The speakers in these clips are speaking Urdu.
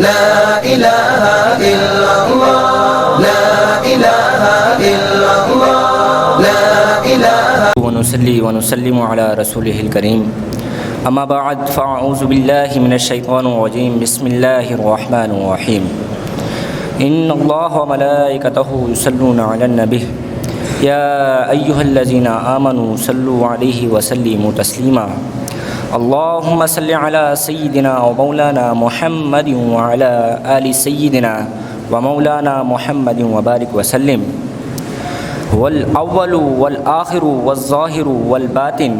لا إله إلا الله لا إله إلا الله لا إله ونصلي ونسلم على رسوله الكريم اما بعد فاعوذ بالله من الشيطان الرجيم بسم الله الرحمن الرحيم ان الله وملائكته يصلون على النبي يا ايها الذين امنوا صلوا عليه وسلموا تسليما اللهم صل على سيدنا ومولانا محمد وعلى آل سيدنا ومولانا محمد وبارك وسلم هو الأول والآخر والظاهر والباطن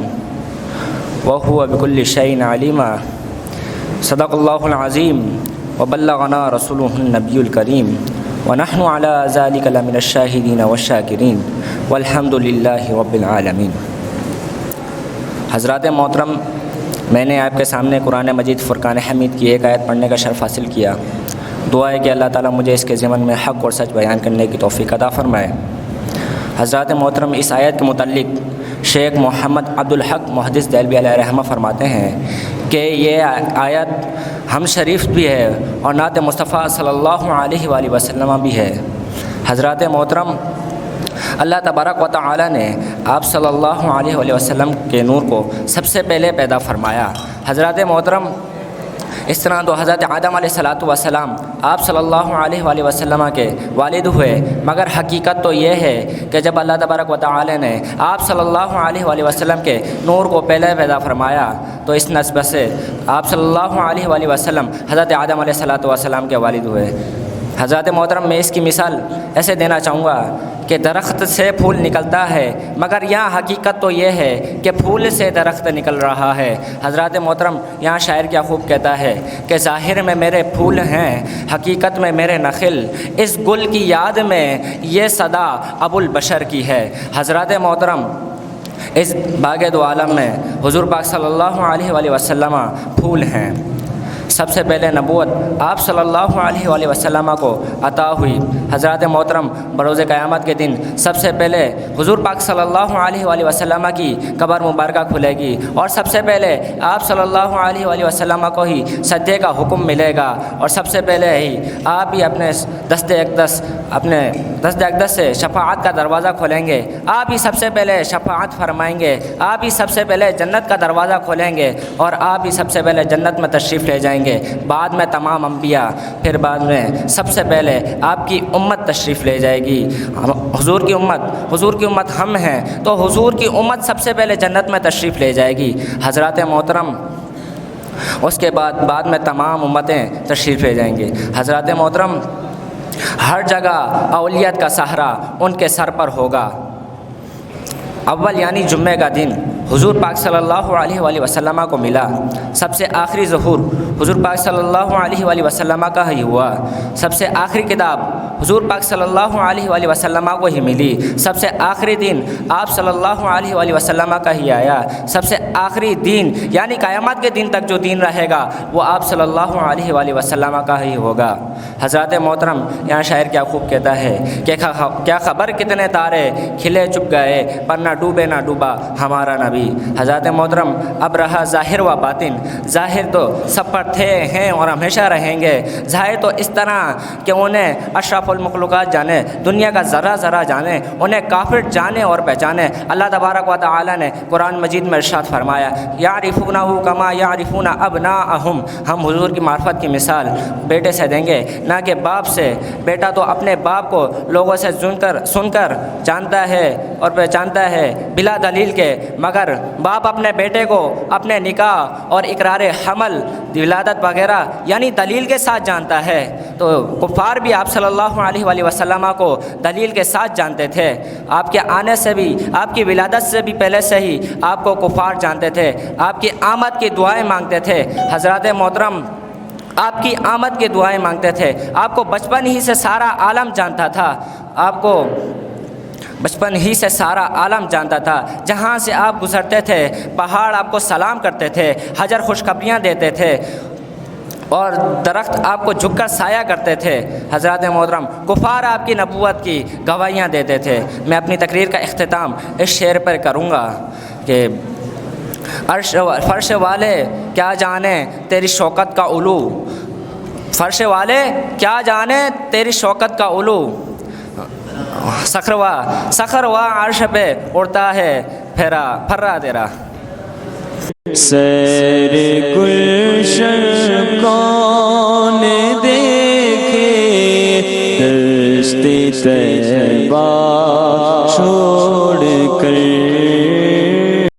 وهو بكل شيء عليم صدق الله العظيم وبلغنا رسوله النبي الكريم ونحن على ذلك لمن الشاهدين والشاكرين والحمد لله رب العالمين۔ حضرات محترم، میں نے آپ کے سامنے قرآن مجید فرقان حمید کی ایک آیت پڑھنے کا شرف حاصل کیا۔ دعا ہے کہ اللہ تعالیٰ مجھے اس کے ضمن میں حق اور سچ بیان کرنے کی توفیق عطا فرمائے۔ حضرات محترم، اس آیت کے متعلق شیخ محمد عبدالحق محدث دہلوی علیہ رحمہ فرماتے ہیں کہ یہ آیت ہم شریف بھی ہے اور نعت مصطفیٰ صلی اللہ علیہ وآلہ وسلم بھی ہے۔ حضرات محترم، اللہ تبارک و تعالی نے آپ صلی اللہ علیہ وآلہ وسلم کے نور کو سب سے پہلے پیدا فرمایا۔ حضرات محترم، اس طرح تو حضرت آدم علیہ السلام آپ صلی اللہ علیہ وآلہ وسلم کے والد ہوئے، مگر حقیقت تو یہ ہے کہ جب اللہ تبارک و تعالی نے آپ صلی اللہ علیہ وآلہ وسلم کے نور کو پہلے پیدا فرمایا تو اس نسبت سے آپ صلی اللہ علیہ وآلہ وسلم حضرت آدم علیہ السلام کے والد ہوئے۔ حضرات محترم، میں اس کی مثال ایسے دینا چاہوں گا کہ درخت سے پھول نکلتا ہے، مگر یہاں حقیقت تو یہ ہے کہ پھول سے درخت نکل رہا ہے۔ حضرات محترم، یہاں شاعر کیا خوب کہتا ہے کہ ظاہر میں میرے پھول ہیں، حقیقت میں میرے نخل، اس گل کی یاد میں یہ صدا ابو البشر کی ہے۔ حضرات محترم، اس باغ دو عالم میں حضور پاک صلی اللہ علیہ وآلہ وسلم پھول ہیں۔ سب سے پہلے نبوت آپ صلی اللہ علیہ وآلہ وسلم کو عطا ہوئی۔ حضرات محترم، بروز قیامت کے دن سب سے پہلے حضور پاک صلی اللہ علیہ وآلہ وسلم کی قبر مبارکہ کھلے گی اور سب سے پہلے آپ صلی اللہ علیہ وآلہ وسلم کو ہی سجدے کا حکم ملے گا اور سب سے پہلے ہی آپ ہی اپنے دست اقدس سے شفاعت کا دروازہ کھولیں گے، آپ ہی سب سے پہلے شفاعت فرمائیں گے، آپ ہی سب سے پہلے جنت کا دروازہ کھولیں گے اور آپ ہی سب سے پہلے جنت میں تشریف لے جائیں گے، بعد میں تمام انبیاء، پھر بعد میں سب سے پہلے آپ کی امت تشریف لے جائے گی۔ حضور کی امت ہم ہیں تو حضور کی امت سب سے پہلے جنت میں تشریف لے جائے گی۔ حضرات محترم، اس کے بعد میں تمام امتیں تشریف لے جائیں گے۔ حضرات محترم، ہر جگہ اولیت کا سہرا ان کے سر پر ہوگا۔ اول یعنی جمعے کا دن حضور پاک صلی اللہ علیہ وآلہ وسلم کو ملا۔ سب سے آخری ظہور حضور پاک صلی اللہ علیہ وآلہ وسلم کا ہی ہوا۔ سب سے آخری کتاب حضور پاک صلی اللہ علیہ وآلہ وسلم کو ہی ملی۔ سب سے آخری دن آپ صلی اللہ علیہ وآلہ وسلم کا ہی آیا۔ سب سے آخری دین یعنی قیامت کے دن تک جو دین رہے گا وہ آپ صلی اللہ علیہ وآلہ وسلم کا ہی ہوگا۔ حضرات محترم، یہاں شاعر کیا خوب کہتا ہے کہ کیا خبر کتنے تارے کھلے چپ گئے پر نہ ڈوبے نہ ڈوبا ہمارا نبی۔ حضرات محترم، اب رہا ظاہر و باطن۔ ظاہر تو سب پر تھے، ہیں اور ہمیشہ رہیں گے۔ ظاہر تو اس طرح کہ انہیں اشرف المخلوقات جانے، دنیا کا ذرہ ذرہ جانے، انہیں کافر جانے اور پہچانے۔ اللہ تبارک و تعالی نے قرآن مجید میں ارشاد فرمایا، یعرفونہ کما یعرفون ابناءہم۔ ہم حضور کی معرفت کی مثال بیٹے سے دیں گے، نہ کہ باپ سے۔ بیٹا تو اپنے باپ کو لوگوں سے سن کر جانتا ہے اور پہچانتا ہے بلا دلیل کے، مگر باپ اپنے بیٹے کو اپنے نکاح اور اقرار حمل، ولادت وغیرہ یعنی دلیل کے ساتھ جانتا ہے۔ تو کفار بھی آپ صلی اللہ علیہ وآلہ وسلم کو دلیل کے ساتھ جانتے تھے۔ آپ کے آنے سے بھی، آپ کی ولادت سے بھی پہلے سے ہی آپ کو کفار جانتے تھے، آپ کی آمد کی دعائیں مانگتے تھے۔ حضرات محترم، آپ کی آمد کی دعائیں مانگتے تھے۔ آپ کو بچپن ہی سے سارا عالم جانتا تھا، آپ کو بچپن ہی سے سارا عالم جانتا تھا۔ جہاں سے آپ گزرتے تھے پہاڑ آپ کو سلام کرتے تھے، حجر خوشخبریاں دیتے تھے اور درخت آپ کو جھک کر سایہ کرتے تھے۔ حضرات محترم، کفار آپ کی نبوت کی گواہیاں دیتے تھے۔ میں اپنی تقریر کا اختتام اس شعر پر کروں گا کہ فرش والے کیا جانے تیری شوکت کا علو، فرش والے کیا جانے تیری شوکت کا علو، سخروا عرش پہ اڑتا ہے پھرا تیرا۔ سیر گلشن کون دیکھے دشت طیبہ